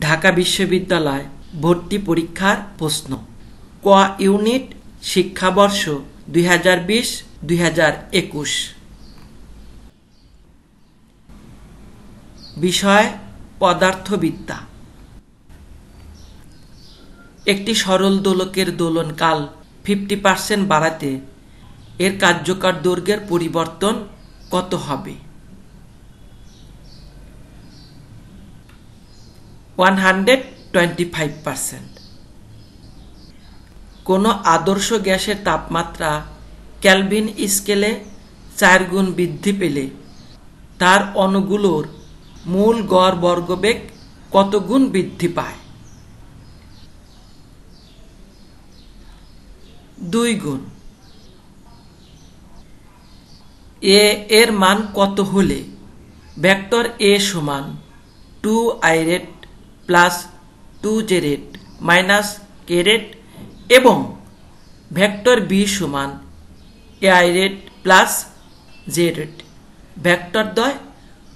ঢাকা বিশ্ববিদ্যালয় ভর্তি পরীক্ষার প্রশ্ন। ক ইউনিট শিক্ষাবর্ষ 2020-2021। বিষয় পদার্থবিদ্যা। একটি সরল দোলকের দোলনকাল 50% বাড়াতে এর কার্যকর দৈর্ঘ্যের পরিবর্তন কত হবে? 125%। কোনো আদর্শ গ্যাসের তাপমাত্রা কেলভিন স্কেলে 4 গুণ বৃদ্ধি পেলে তার অণুগুলোর মূল গড় বর্গবেগ কত গুণ বৃদ্ধি পায়? 2 গুণ। এ এর মান কত হলে ভেক্টর এ সমান 2i রেট প্লাস 2j রেট মাইনাস k রেট এবং ভেক্টর বি সমান ai রেট প্লাস j রেট ভেক্টর দ্বয়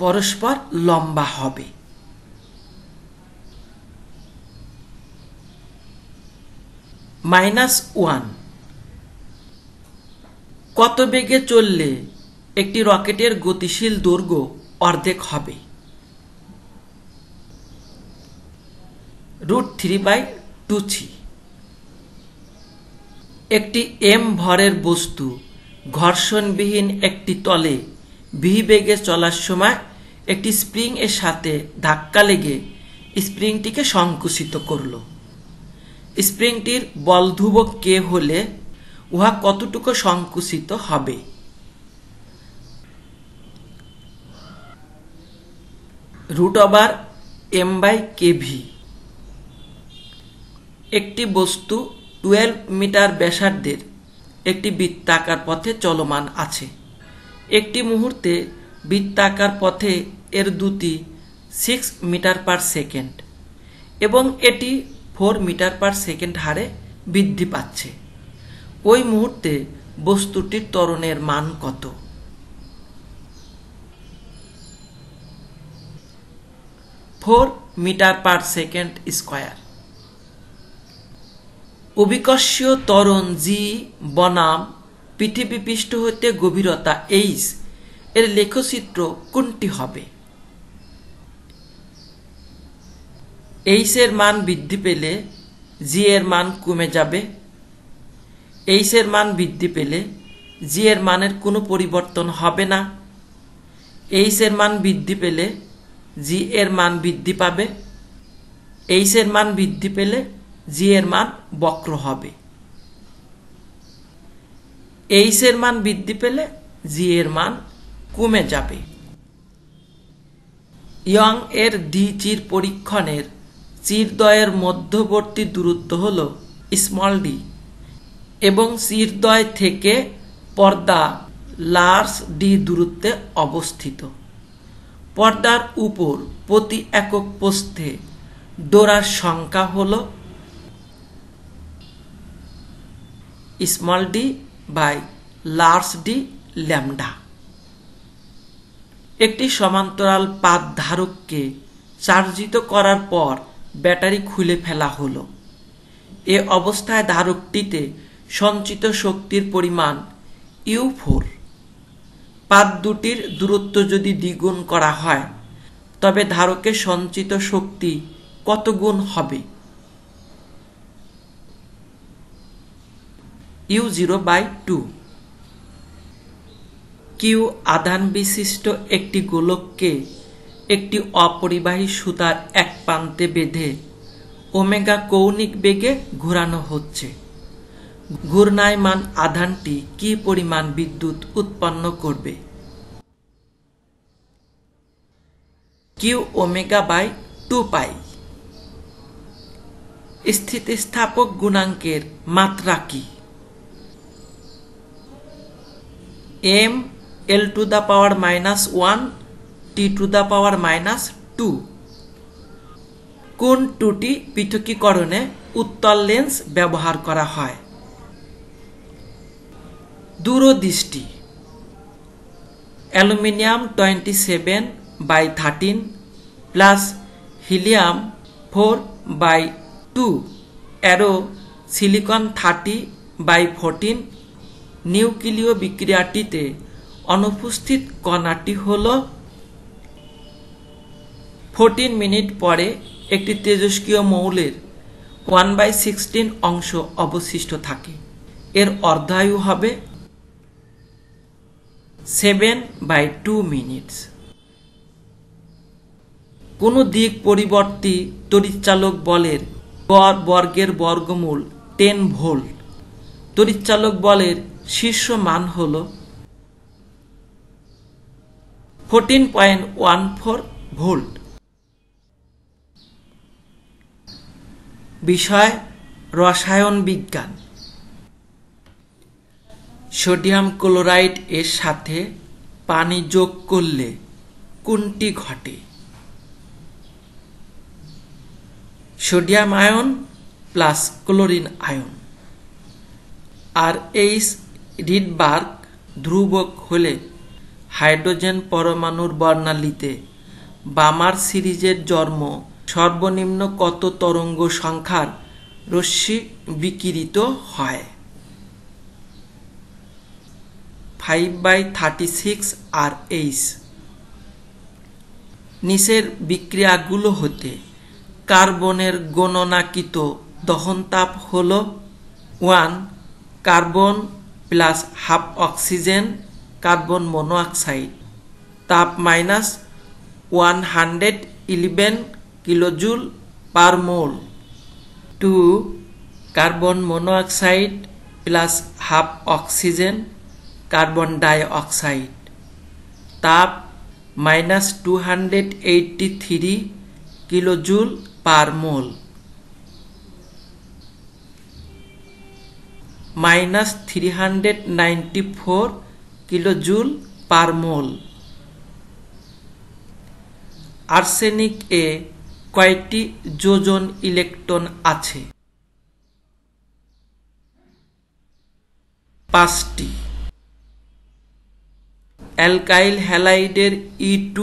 পরস্পর লম্বা হবে? -1। কত বেগে চললে একটি রকেটের গতিশীল দৈর্ঘ্য অর্ধেক হবে? √3/2c। একটি m ভরের বস্তু ঘর্ষণবিহীন একটি তলে v বেগে চলার সময় একটি স্প্রিং এর সাথে ধাক্কা লেগে স্প্রিংটিকে সংকুচিত করল। স্প্রিংটির বল ধ্রুবক k হলে উহা কতটুকু সংকুচিত হবে? √m/kv। একটি বস্তু 12 মিটার ব্যাসার্ধের একটি বৃত্তাকার পথে চলমান আছে। একটি মুহূর্তে বৃত্তাকার পথে এর দ্রুতি 6 মিটার পার সেকেন্ড এবং এটি 4 মিটার পার সেকেন্ড হারে বৃদ্ধি পাচ্ছে। ওই মুহূর্তে বস্তুটির ত্বরণের মান কত? 4 মিটার পার সেকেন্ড স্কয়ার। অভিকর্ষীয় ত্বরণ g বনাম পৃথিবী পৃষ্ঠ হতে গভীরতা h এর লেখচিত্র কোনটি হবে? h এর মান বৃদ্ধি পেলে g এর মান কমে যাবে। h এর মান বৃদ্ধি পেলে g এর মানের কোনো পরিবর্তন হবে না। h এর মান বৃদ্ধি পেলে g এর মান বৃদ্ধি পাবে। h এর মান বৃদ্ধি পেলে g এর মান বক্র হবে। h এর মান বৃদ্ধি পেলে g এর মান কমে যাবে। ইয়ং এর দ্বিচির পরীক্ষণের চিরদ্বয়ের মধ্যবর্তী দূরত্ব হল d এবং চিরদ্বয় থেকে পর্দা d দূরত্বে অবস্থিত। পর্দার উপর প্রতি একক প্রস্থে ডোরার সংখ্যা হল d/d ল্যামডা। একটি সমান্তরাল পাত ধারককে চার্জিত করার পর ব্যাটারি খুলে ফেলা হলো। এ অবস্থায় ধারকটিতে সঞ্চিত শক্তির পরিমাণ U4। পাত দুটির দূরত্ব যদি দ্বিগুণ করা হয় তবে ধারকে সঞ্চিত শক্তি কত গুণ হবে? U0/2। Q আধান বিশিষ্ট একটি গোলককে একটি অপরিবাহী সুতার এক প্রান্তে বেঁধে ওমেগা কৌণিক বেগে ঘোরানো হচ্ছে। ঘূর্ণায়মান আধানটি কি পরিমাণ বিদ্যুৎ উৎপন্ন করবে? Qω/2π। স্থিতিস্থাপক গুণাঙ্কের মাত্রা কি? m(l⁻⁻1 t⁻⁻2)। কোন টুটি পৃথকীকরণে উত্তল লেন্স ব্যবহার করা হয়? দূরদৃষ্টি। Aluminium 27/13 plus helium 4/2 arrow silicon 30/14 নিউক্লিয় বিক্রিয়াটিতে অনুপস্থিত কণাটি হল 14 মিনিট পরে একটি তেজস্ক্রিয় মৌলের 1/16 অংশ অবশিষ্ট থাকে। এর অর্ধায়ু হবে 7/2 মিনিট। কোনো দিক পরিবর্তী তড়িৎচালক বলের গড় বর্গের বর্গমূল 10 ভোল্ট। তড়িৎচালক বলের শীর্ষ মান হল 14.14 ভোল্ট। বিষয় রসায়ন বিজ্ঞান। সোডিয়াম ক্লোরাইড এর সাথে পানি যোগ করলে কোনটি ঘটে? Sodium ion plus chlorine ion. R H Rydberg ধ্রুবক হলে হাইড্রোজেন পরমাণুর বর্ণালীতে বামার সিরিজের জন্ম সর্বনিম্ন কত তরঙ্গ সংখ্যার রশ্মি বিকিরিত হয়? 5/36 Rh। নিচের বিক্রিয়াগুলো হতে কার্বনের গণনাকৃত দহনতাপ হল 1 carbon plus half oxygen carbon monoxide, তাপ -111 kilojoule per mole. 2 carbon monoxide plus half oxygen carbon dioxide, তাপ -283 kilojoule per mole. -394 kilojoule per mole. Arsenic এ কয়টি যোজন ইলেকট্রন আছে? 5টি। অ্যালকাইল হ্যালাইডের E2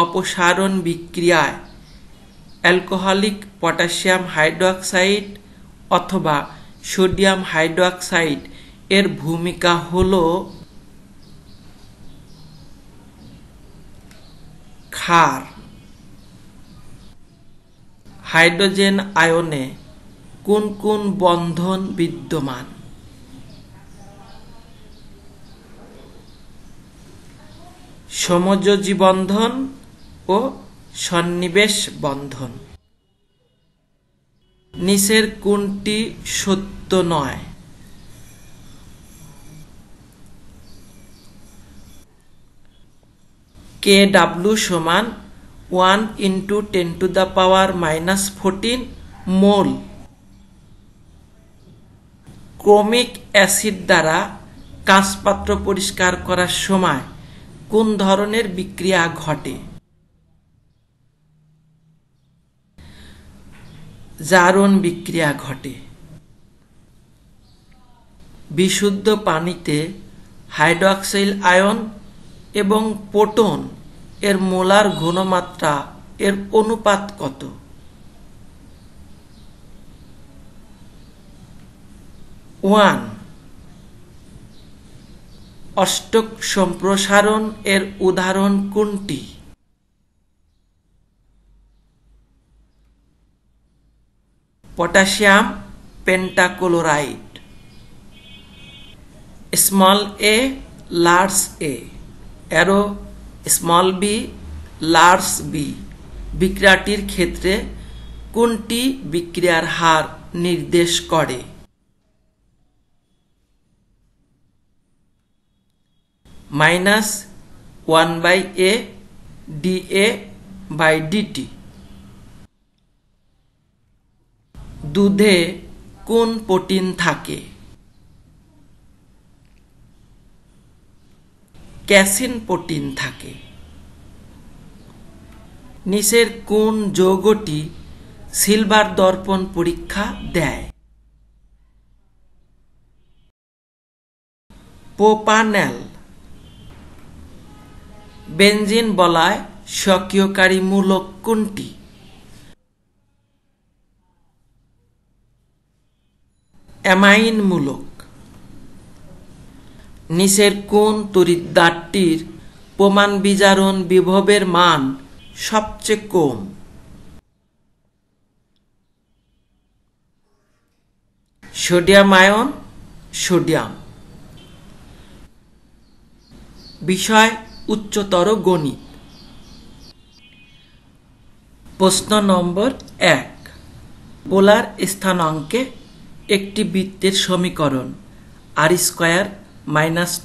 অপসারণ বিক্রিয়ায় অ্যালকোহলিক পটাশিয়াম হাইড্রোক্সাইড অথবা সোডিয়াম হাইড্রোক্সাইড এর ভূমিকা হল ক্ষার। হাইড্রোজেন আয়নে কোন কোন বন্ধন বিদ্যমান? সমযোজী বন্ধন ও সন্নিবেশ বন্ধন। নিচের কোনটি সত্য নয়? Kw সমান 1 × 10⁻⁻14 মোল। ক্রোমিক অ্যাসিড দ্বারা কাঁচপাত্র পরিষ্কার করার সময় কোন ধরনের বিক্রিয়া ঘটে? জারণ বিক্রিয়া ঘটে। বিশুদ্ধ পানিতে হাইড্রক্সাইল আয়ন এবং প্রোটন এর মোলার ঘনমাত্রা এর অনুপাত কত? 1। অষ্টক সম্প্রসারণ এর উদাহরণ কোনটি? Potassium pentachloride. Small A large A arrow small B large B বিক্রিয়াটির ক্ষেত্রে কোনটি বিক্রিয়ার হার নির্দেশ করে? -1/a dA/dt। দুধে কোন প্রোটিন থাকে? ক্যাসিন প্রোটিন থাকে। নিচের কোন যৌগটি সিলভার দর্পণ পরীক্ষা দেয়? প্রোপানল। বেনজিন বলয় সক্রিয়কারী মূলক কোনটি? অ্যামাইনমূলক। নিচের কোন তড়িৎদ্বারটির প্রমাণ বিজারণ বিভবের মান সবচেয়ে কম? Sodium ion, sodium. বিষয় উচ্চতর গণিত। প্রশ্ন নম্বর 1, পোলার স্থানাঙ্কে একটি বৃত্তের সমীকরণ r² -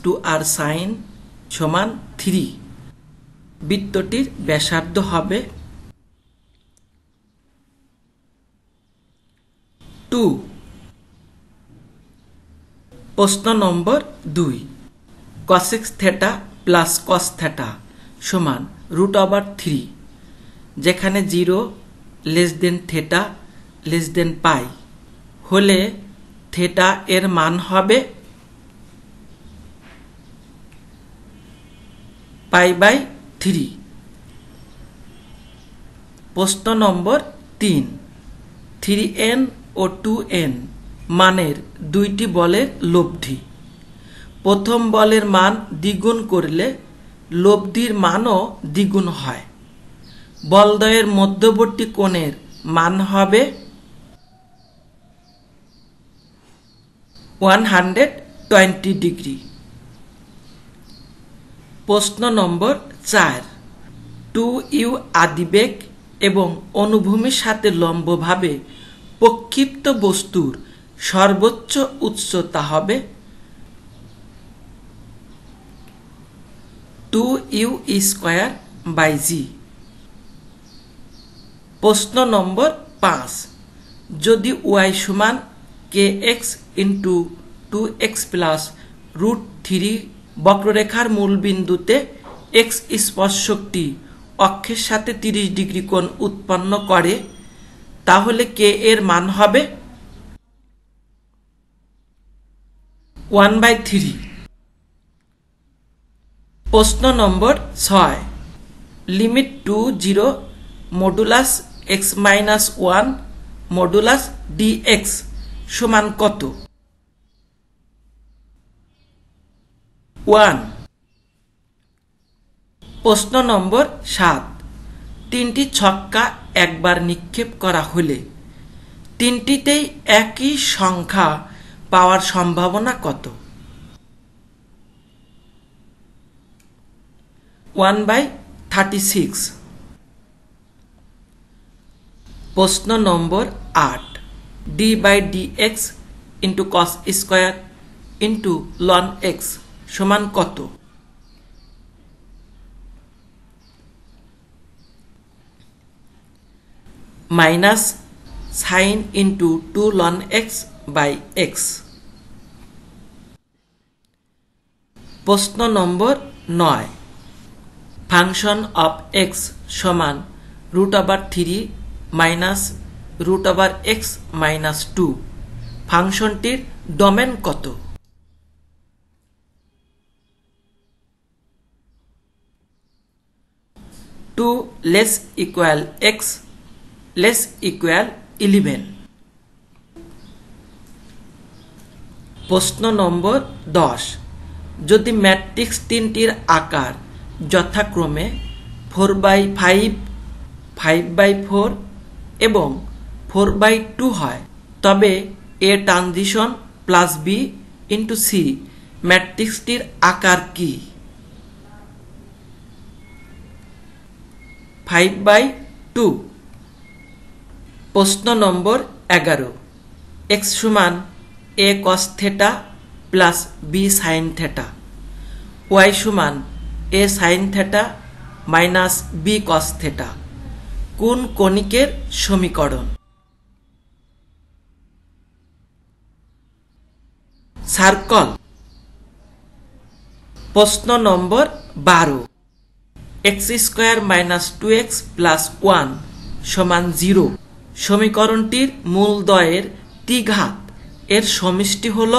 2r sin = 3। বৃত্তটির ব্যাসার্ধ হবে 2। প্রশ্ন নম্বর 2, cosec θ + cos θ = √3, যেখানে 0 θ π হলে থিটা এর মান হবে π/3। প্রশ্ন নম্বর 3, 3n ও 2n মানের দুইটি বলের লব্ধি। প্রথম বলের মান দ্বিগুণ করলে লব্ধির মানও দ্বিগুণ হয়। বলদ্বয়ের মধ্যবর্তী কোণের মান হবে 120 ডিগ্রি। প্রশ্ন নম্বর 4, 2u আদিবেগ এবং অনুভূমির সাথে লম্বভাবে প্রক্ষিপ্ত বস্তুর সর্বোচ্চ উচ্চতা হবে 2u²/g। প্রশ্ন নম্বর 5, যদি y = kx × 2x + √3 বক্ররেখার মূলবিন্দুতে x স্পর্শকটি অক্ষের সাথে 30 ডিগ্রি কোণ উৎপন্ন করে, তাহলে k এর মান হবে 1/3। প্রশ্ন নম্বর 6, limit to 0 modulus x - 1 modulus dx সমান কত? 1। প্রশ্ন নম্বর 7, তিনটি ছক্কা একবার নিক্ষেপ করা হলে তিনটিতেই একই সংখ্যা পাওয়ার সম্ভাবনা কত? 1/36। প্রশ্ন নম্বর 8, d/dx × cos² × ln x সমান কত? Minus sin × 2 ln x/x। প্রশ্ন নম্বর 9, ফাংশন অফ x সমান √3 - √x - 2 ফাংশনটির ডোমেন কত? 2 < x < 11। প্রশ্ন নম্বর 10, যদি ম্যাট্রিক্স তিনটির আকার যথাক্রমে 4/5, 5/4 এবং 4/2 হয়, তবে A ট্রানজিশন + B × C ম্যাট্রিক্সটির আকার কি? 5/2। প্রশ্ন নম্বর 11, x = a cos θ + b sin θ, y = a sin θ - b cos θ কোন কণিকের সমীকরণ? সার্কল। প্রশ্ন নম্বর 12, x² - 2x + 1 = 0 সমীকরণটির মূলদ্বয়ের দ্বিঘাত এর সমষ্টি হল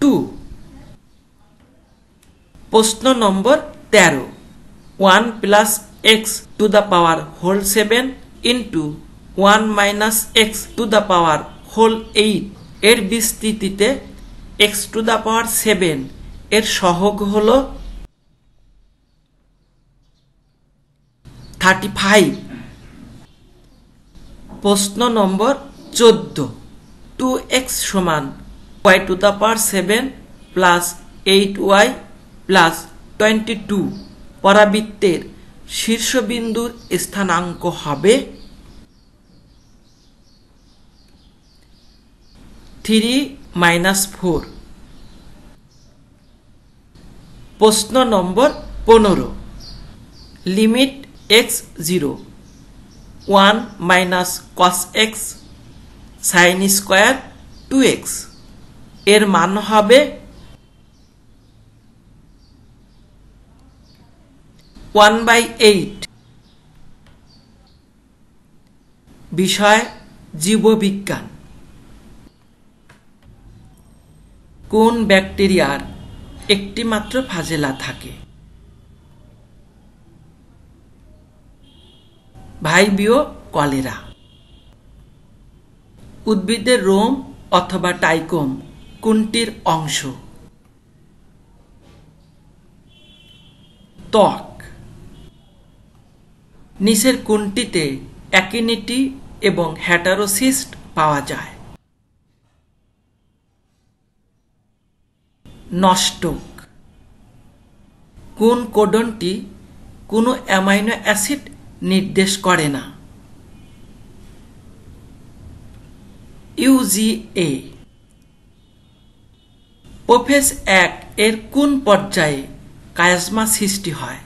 2। প্রশ্ন নম্বর 13, 1 + x⁷ × 1 minus x to the power whole 8 এর বিস্তৃতিতে এক্স টু দ্য পাওয়ার 7 এর সহগ হল 35। প্রশ্ন নম্বর 14, 2x সমান y two the power 7 plus 8y plus 22 পরাবৃত্তের শীর্ষবিন্দুর স্থানাঙ্ক হবে 3 মাইনাস 4। প্রশ্ন নম্বর 15, limit x 0 1 minus cos x sine square 2x এর মান হবে 1/8। বিষয় জীববিজ্ঞান। কোন ব্যাকটেরিয়ার একটি মাত্র ফ্ল্যাজেলা থাকে? ভাইবিও কলেরা। উদ্ভিদের রোম অথবা টাইকোম কোনটির অংশ? ত্বক। নিচের কোনটিতে অ্যাকিনিটি এবং হেটারোসিস্ট পাওয়া যায়? নষ্টক। কোন কোডনটি কোনো অ্যামাইনো অ্যাসিড নির্দেশ করে না? UGA। প্রোফেজ 1 এর কোন পর্যায়ে কায়াজমা সৃষ্টি হয়?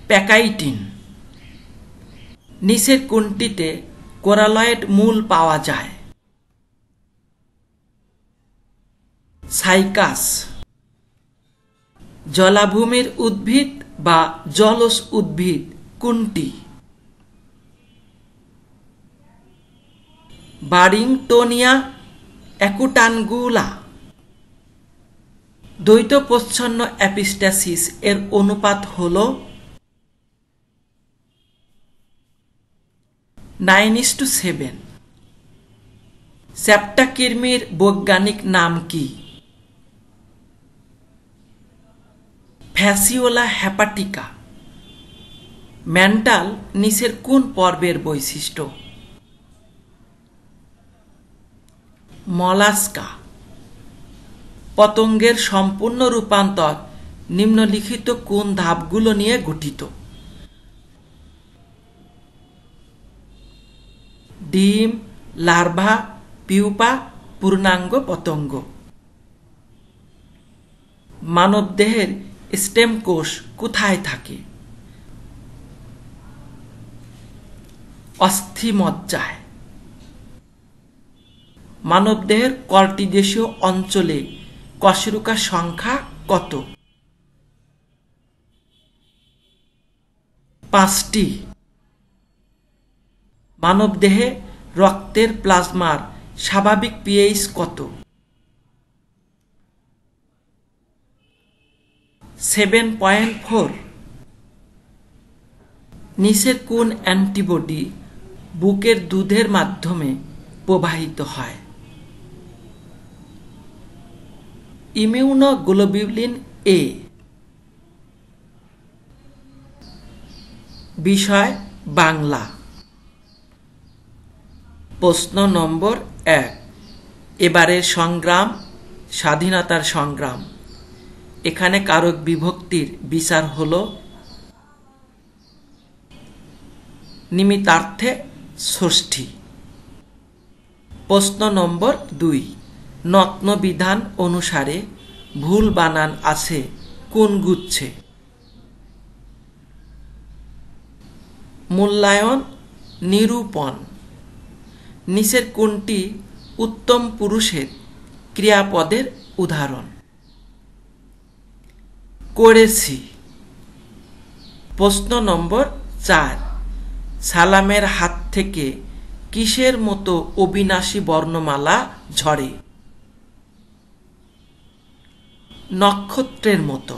প্যাকাইটিন। নিচের কোনটিতে কোরালয়েড মূল পাওয়া যায়? সাইকাস। জলাভূমির উদ্ভিদ বা জলজ উদ্ভিদ কোনটি? বারিংটোনিয়া অ্যাকুটানগুলা। দ্বৈত প্রচ্ছন্ন অ্যাপিস্ট্যাসিস এর অনুপাত হল 9:7। সেপ্টাকির্মির বৈজ্ঞানিক নাম কি? ফ্যাসিওলা হেপাটিকা। ম্যান্টাল নিচের কোন পর্বের বৈশিষ্ট্য? মলাস্কা। পতঙ্গের সম্পূর্ণ রূপান্তর নিম্নলিখিত কোন ধাপগুলো নিয়ে গঠিত? ডিম, লার্ভা, পিউপা, পূর্ণাঙ্গ পতঙ্গ। মানবদেহের স্টেম কোষ কোথায় থাকে? অস্থিমজ্জায়। মানবদেহের কর্টিদেশীয় অঞ্চলে কশেরুকার সংখ্যা কত? 5টি। মানবদেহে রক্তের প্লাজমার স্বাভাবিক pH কত? 7.4। নিচের কোন অ্যান্টিবডি বুকের দুধের মাধ্যমে প্রবাহিত হয়? Immunoglobulin A। বিষয় বাংলা। প্রশ্ন নম্বর 1, এবারের সংগ্রাম স্বাধীনতার সংগ্রাম। এখানে কারক বিভক্তির বিচার হল নিমিত্তার্থে ষষ্ঠী। প্রশ্ন নম্বর 2, নগ্নবিধান অনুসারে ভুল বানান আছে কোন গুচ্ছে? মূল্যায়ন, নিরূপণ। নিচের কোনটি উত্তম পুরুষের ক্রিয়াপদের উদাহরণ? করেছি। প্রশ্ন নম্বর 4, সালামের হাত থেকে কিসের মতো অবিনাশী বর্ণমালা ঝরে? নক্ষত্রের মতো।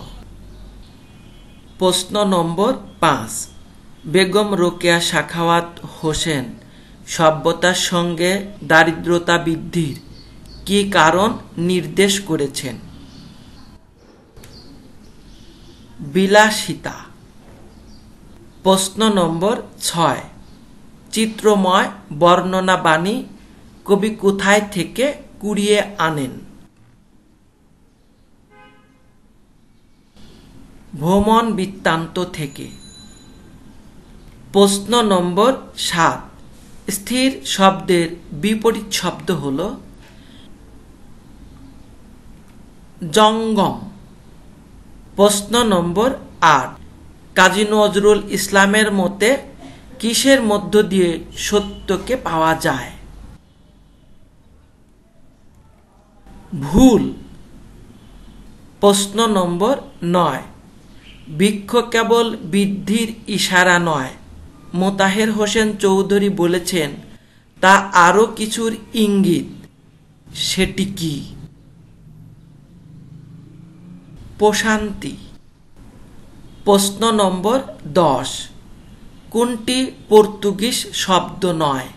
প্রশ্ন নম্বর 5, বেগম রোকেয়া সাখাওয়াত হোসেন সভ্যতার সঙ্গে দারিদ্রতা বৃদ্ধির কী কারণ নির্দেশ করেছেন? বিলাসিতা। প্রশ্ন নম্বর 6, চিত্রময় বর্ণনা বাণী কবি কোথায় থেকে কুড়িয়ে আনেন? ভ্রমণ বৃত্তান্ত থেকে। প্রশ্ন নম্বর 7, স্থির শব্দের বিপরীত শব্দ হল জঙ্গম। প্রশ্ন নম্বর 8, কাজী নজরুল ইসলামের মতে কিসের মধ্য দিয়ে সত্যকে পাওয়া যায়? ভুল। প্রশ্ন নম্বর 9, বৃক্ষ কেবল বৃদ্ধির ইশারা নয়, মোতাহের হোসেন চৌধুরী বলেছেন তা আরও কিছুর ইঙ্গিত, সেটি কি? প্রশান্তি। প্রশ্ন নম্বর 10, কোনটি পর্তুগিজ শব্দ নয়?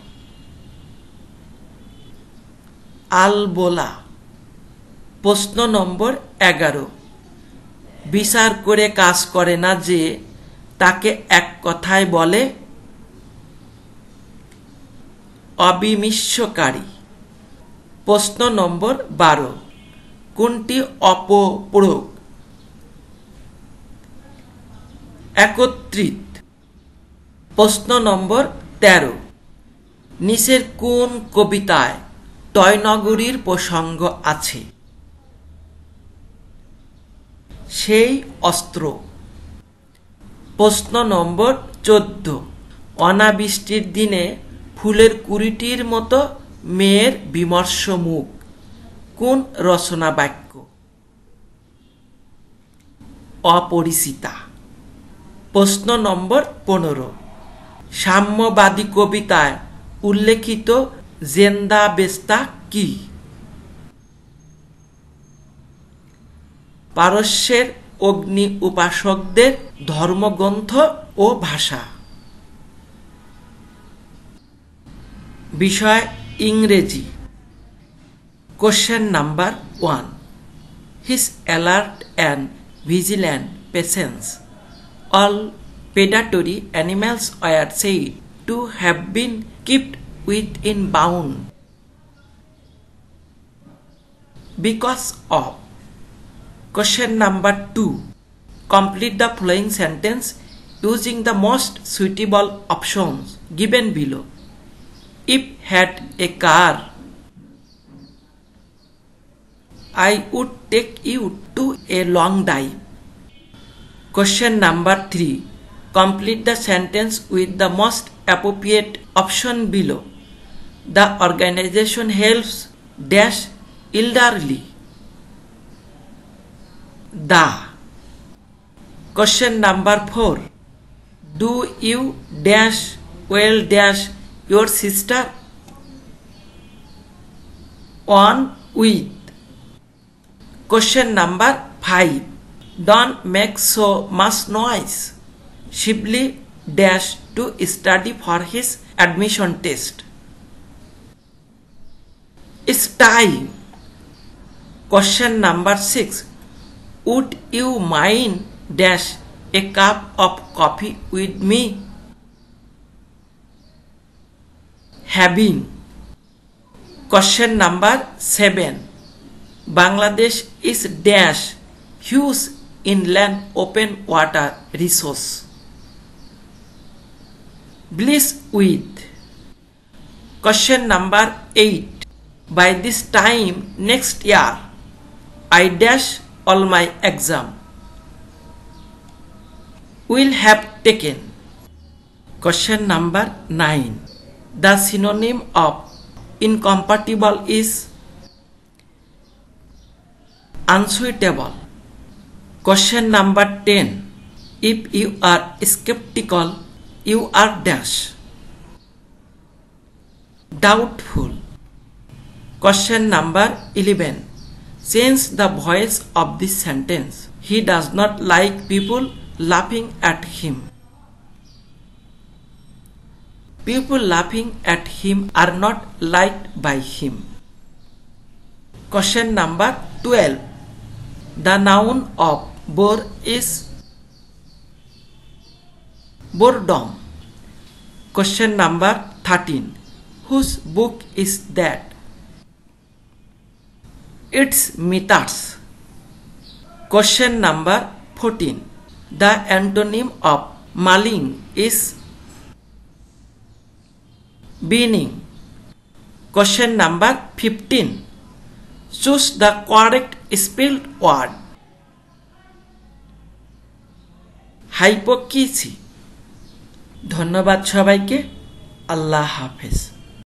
আলবোলা। প্রশ্ন নম্বর 11, বিচার করে কাজ করে না যে তাকে এক কথায় বলে? অবিমিশ্রকারী। প্রশ্ন নম্বর 12, কোনটি অপপ্রয়োগ? একত্রিত। প্রশ্ন নম্বর 13, নিচের কোন কবিতায় টয়নগরীর প্রসঙ্গ আছে? সেই অস্ত্র। প্রশ্ন নম্বর 14, অনাবৃষ্টির দিনে ফুলের কুড়িটির মতো মেয়ের বিমর্ষ মুখ কোন রচনা বাক্য? অপরিচিতা। প্রশ্ন নম্বর 15, সাম্যবাদী কবিতায় উল্লেখিত জেন্দা বেস্তা কি? পারস্যের অগ্নি উপাসকদের ধর্মগ্রন্থ ও ভাষা। বিষয় ইংরেজি। Question number 1, his alert and vigilant patience. All predatory animals were said to have been kept within bound because of. Question number 2, complete the following sentence using the most suitable options given below. If had a car, I would take you to a long drive. Question number 3, complete the sentence with the most appropriate option below. The organization helps dash elderly. The. Question number 4, do you dash well dash your sister? On with. Question number 5, don't make so much noise. Shibli dash to study for his admission test. It's time. Question number 6, would you mind dash a cup of coffee with me? Having. Question number 7, Bangladesh is dash huge inland open water resource. Bliss with. Question number 8, by this time next year I dash all my exam. Will have taken. Question number 9, the synonym of incompatible is unsuitable. Question number 10, if you are skeptical you are dash. Doubtful. Question number 11, change the voice of this sentence. He does not like people laughing at him. People laughing at him are not liked by him. Question number 12. The noun of bore is boredom. Question number 13. Whose book is that? It's Mithras. Question number 14. The antonym of malign is benign. Question number 15. Choose the correct spelled word. Hypocrisy. ধন্যবাদ সবাইকে। আল্লাহ হাফেজ।